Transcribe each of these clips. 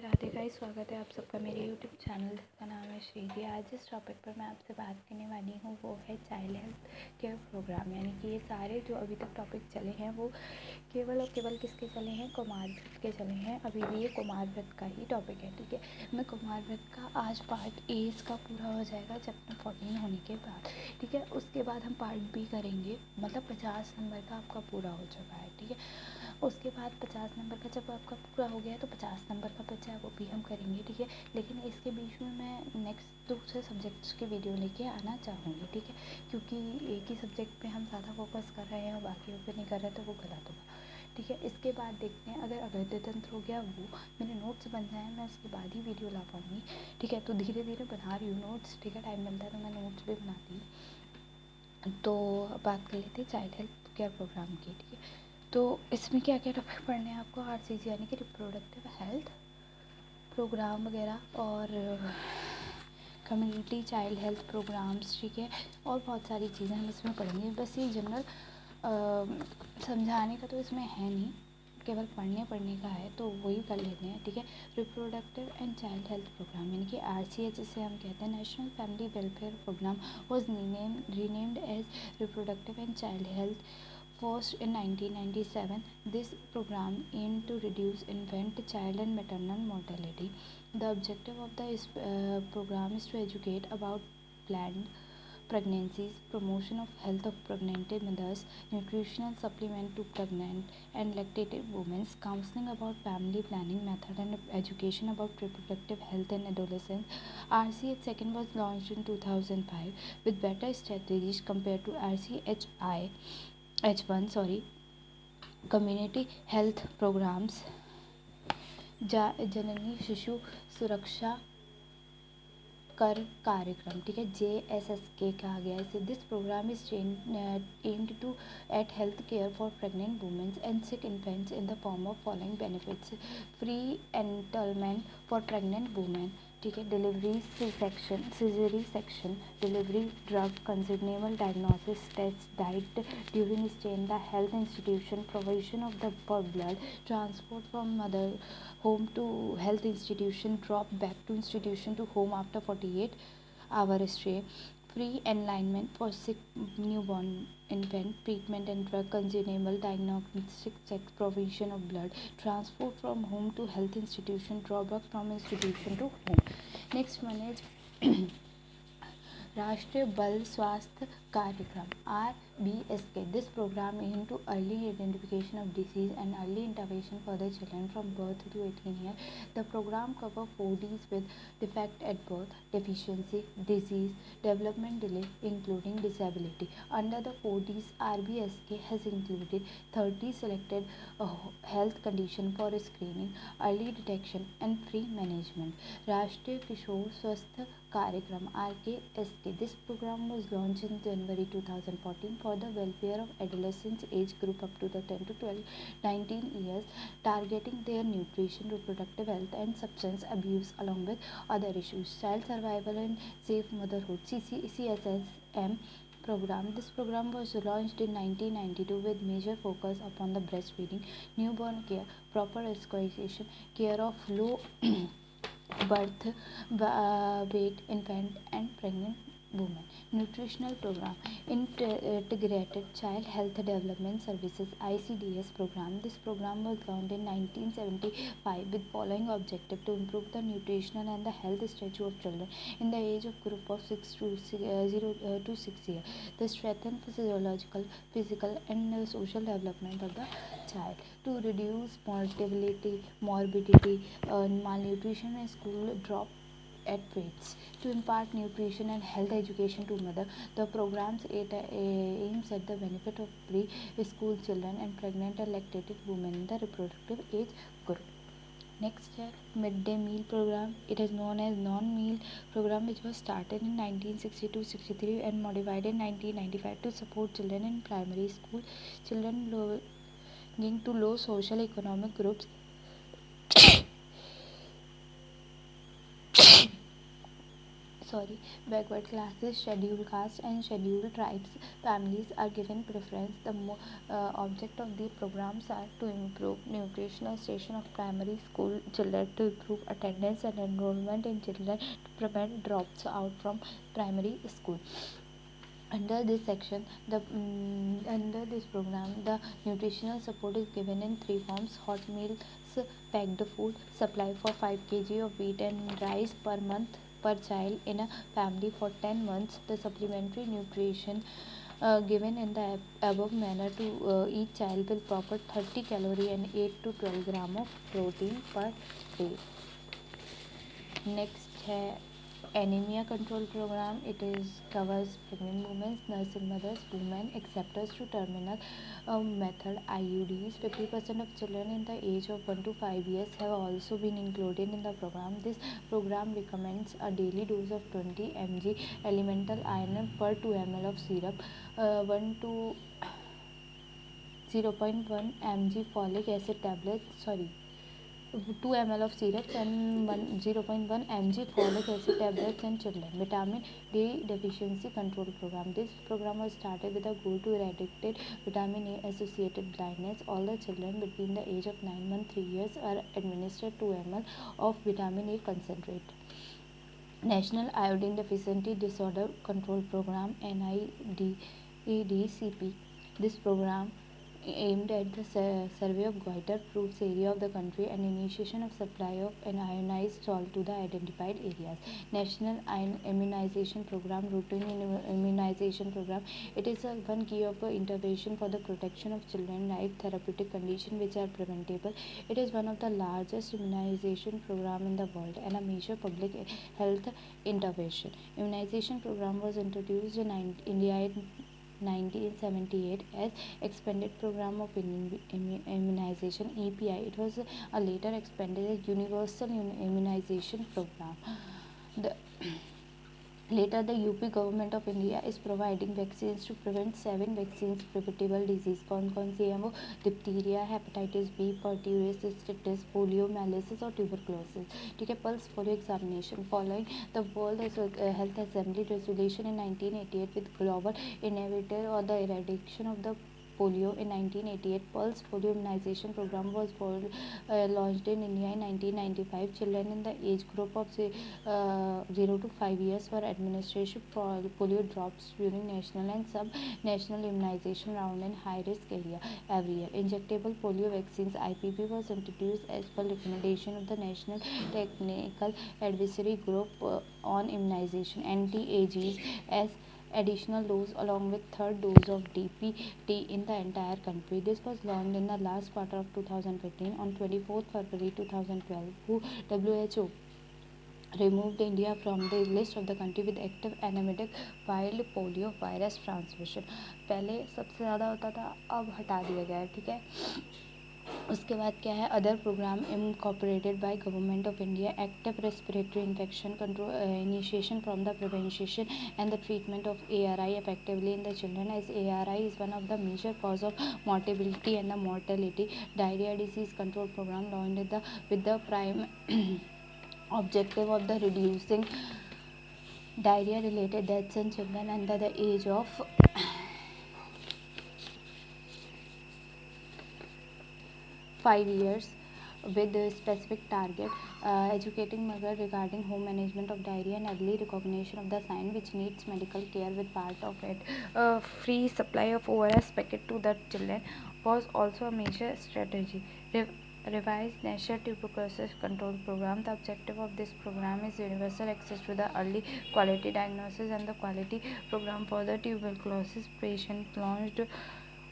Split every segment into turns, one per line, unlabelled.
Radhe guys, स्वागत है आप सबका मेरे यूट्यूब चैनल जिसका नाम है श्रीजी। आज जिस टॉपिक पर मैं आपसे बात करने वाली हूँ वो है चाइल्ड हेल्थ केयर प्रोग्राम। यानी कि ये सारे जो अभी तक टॉपिक चले हैं वो केवल और केवल किसके चले हैं, कुमार व्रत के चले हैं। अभी भी ये कुमार व्रत का ही टॉपिक है, ठीक है। मैं कुमार व्रत का आज पार्ट ए इसका पूरा हो जाएगा चैप्टर 14 होने के बाद, ठीक है। उसके बाद हम पार्ट बी करेंगे, मतलब 50 नंबर का आपका पूरा हो चुका है, ठीक है। उसके बाद 50 नंबर का जब आपका पूरा हो गया तो 50 नंबर का बचा है वो भी हम करेंगे, ठीक है। लेकिन इसके बीच में मैं नेक्स्ट दूसरे सब्जेक्ट्स की वीडियो लेके आना चाहूँगी, ठीक है। क्योंकि एक ही सब्जेक्ट पे हम ज़्यादा फोकस कर रहे हैं और बाकी पे नहीं कर रहे तो वो गलत होगा, ठीक है। इसके बाद देखते हैं, अगर अवैध तंत्र हो गया वो मेरे नोट्स बन जाए मैं उसके बाद ही वीडियो ला पाऊँगी, ठीक है। तो धीरे धीरे बना रही हूँ नोट्स, ठीक है। टाइम मिलता है तो मैं नोट्स भी बनाती हूँ। तो बात कर लेते हैं चाइल्ड हेल्थ केयर प्रोग्राम की, ठीक है। तो इसमें क्या क्या टॉपिक पढ़ने हैं आपको, RCG यानी कि रिप्रोडक्टिव हेल्थ प्रोग्राम वगैरह, और कम्युनिटी चाइल्ड हेल्थ प्रोग्राम्स, ठीक है। और बहुत सारी चीज़ें हम इसमें पढ़ेंगे। बस ये जनरल समझाने का तो इसमें है नहीं, केवल पढ़ने का है, तो वही कर लेते हैं, ठीक है। Reproductive and child health programme यानी कि RCH जिसे हम कहते हैं, national family welfare programme was renamed as reproductive and child health first in 1997. This program aimed to reduce infant, child and maternal mortality. The objective of the program is to educate about planned pregnancies, promotion of health of pregnant mothers, nutritional supplement to pregnant and lactating women, counseling about family planning method and education about reproductive health in adolescents. RCH second was launched in 2005 with better strategies compared to RCHI H1 community health programs. Janani Shishu Suraksha कर कार्यक्रम, ठीक है, JSSK कहा गया है इसे। This program is aimed to at health care for pregnant womens and sick infants in the form of following benefits: free entitlement for pregnant women, ठीक है, delivery caesarean section, delivery drug, consumable diagnosis test, diet during stay in the health institution, provision of the blood, transport from mother home to health institution, drop back to institution to home after 48-hour stay, free enlightenment for sick newborn infant, treatment and drug, consumable diagnostic checks, provision of blood, transport from home to health institution, drawback from institution to home. Next one is राष्ट्रीय बाल स्वास्थ्य कार्यक्रम RBSK. This program aims to early identification of disease and early intervention for the children from birth to 18 years. The program covers 4Ds with defect at birth, deficiency, disease, development delay, including disability. Under the 4Ds, RBSK has included 30 selected health conditions for screening, early detection and free management. राष्ट्रीय किशोर स्वास्थ्य कार्यक्रम RKSK. This program was launched in January 2014 for the welfare of adolescents age group up to the 10 to 19 years, targeting their nutrition, reproductive health and substance abuse along with other issues. Child survival and safe motherhood CSSM program. This program was launched in 1992 with major focus upon the breastfeeding, newborn care, proper escalation, care of low birth weight infant and pregnant women. Nutritional program, integrated child health development services ICDS program. This program was launched in 1975 with following objective: to improve the nutritional and the health status of children in the age of group of 0 to 6 years, to strengthen physiological, physical and social development of the child, to reduce mortality, morbidity, malnutrition and school drop at rates, to impart nutrition and health education to mother. The programs aims at the benefit of pre-school children and pregnant and lactating women in the reproductive age group. Next है midday meal program. It is known as non-meal program, which was started in 1962-63 and modified in 1995 to support children in primary school, children belonging to low social economic groups. backward classes, scheduled castes and scheduled tribes families are given preference. The object of these programs are to improve nutritional station of primary school children, to improve attendance and enrollment in children, to prevent drops out from primary school. Under this section, under this program, the nutritional support is given in three forms: hot meals, packed food, supply for 5 kg of wheat and rice per month per child in a family for 10 months. The supplementary nutrition given in the above manner to each child will provide 30 calorie and 8 to 12 gram of protein per day. Next है anemia control program. It is covers pregnant women, nursing mothers, women acceptors to terminal method IUDs. 50% of children in the age of 1 to 5 years have also been included in the program. This program recommends a daily dose of 20 mg elemental iron per 2 ml of syrup, 1 to 0.1 mg folic acid tablets, 2 ml of syrups and 0.1 mg folic acid tablets in children. Vitamin D deficiency control program. This program was started with a goal to eradicate vitamin A associated blindness. All the children between the age of 9 months 3 years are administered 2 ml of vitamin A concentrate. National Iodine Deficiency Disorder Control Program, NIDCP. This program aimed at the survey of goiter fruits area of the country and initiation of supply of an ionized salt to the identified areas. National Immunization Program, Routine Immunization Program. It is one key of intervention for the protection of children life therapeutic conditions which are preventable. It is one of the largest immunization program in the world and a major public health intervention. Immunization program was introduced in India in 1978 as Expanded Program of Immunization (EPI). It was later expanded as Universal Immunization Program. Later, the UP government of India is providing vaccines to prevent 7 vaccines preventable disease. कौन सी है वो? Diphtheria, hepatitis B, pertussis, tetanus, poliomyelitis और tuberculosis. ठीक है. Pulse polio examination. Following the World Health Assembly resolution in 1988 with global innovator or the eradication of the polio in 1988, pulse polio immunization program was launched in India in 1995. Children in the age group of 0 to 5 years were administered polio drops during national and sub-national immunization round in high-risk area every year. Injectable polio vaccines (IPV) was introduced as per recommendation of the National Technical Advisory Group on Immunization (NTAGs) as additional dose along with third dose of DPT in the entire country. This was launched in the last quarter of 2015. On 24th February 2012, WHO removed India from the list of the country with active endemic wild polio virus transmission. पहले सबसे ज़्यादा होता था, अब हटा दिया गया है. ठीक है. उसके बाद क्या है? Other programme incorporated by government of India. Active respiratory infection control initiation from the prevention and the treatment of ARI effectively in the children, as ARI is one of the major cause of mortality and the mortality. Diarrhea disease control program launched with the prime objective of the reducing diarrhea related deaths in children under the age of 5 years, with a specific target educating mother regarding home management of diarrhea and early recognition of the sign which needs medical care, with part of it free supply of ORS packet to the children was also a major strategy. Revised National Tuberculosis Control Program. The objective of this program is universal access to the early quality diagnosis and the quality program for the tuberculosis patient. Launched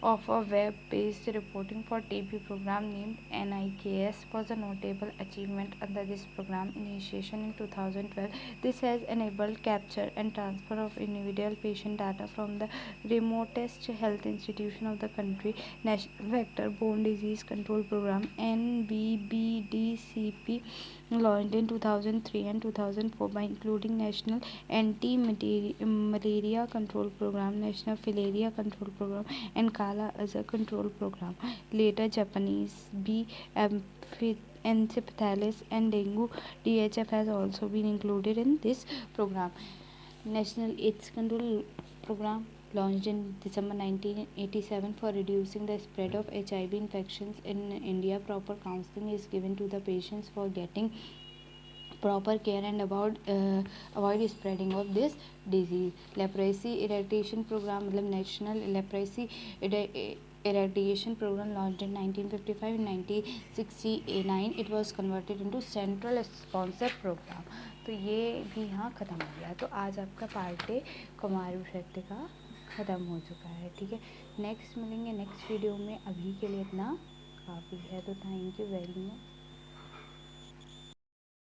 of a web-based reporting for TB program named NIKS was a notable achievement under this program initiation in 2012. This has enabled capture and transfer of individual patient data from the remotest health institution of the country. National Vector-Borne Disease Control Program NVBDCP launched in 2003 and 2004 by including National Anti-Malaria Control Program, National Filaria Control Program and Kala Azar Control Program. Later Japanese B encephalitis and dengue. DHF has also been included in this program. National AIDS Control Program launched in December 1987 for reducing the spread of HIV infections in India. Proper counseling is given to the patients for getting proper care and avoid spreading of this disease. Leprosy eradication program, मतलब national leprosy eradication program launched in 1955. In 1969 it was converted into central sponsor program. तो ये भी यहाँ ख़त्म हो गया. तो आज आपका पार्ट डे कुमार साहित्य का ख़त्म हो चुका है. ठीक है, नेक्स्ट मिलेंगे नेक्स्ट वीडियो में. अभी के लिए इतना काफ़ी है. तो थैंक यू वेरी मच.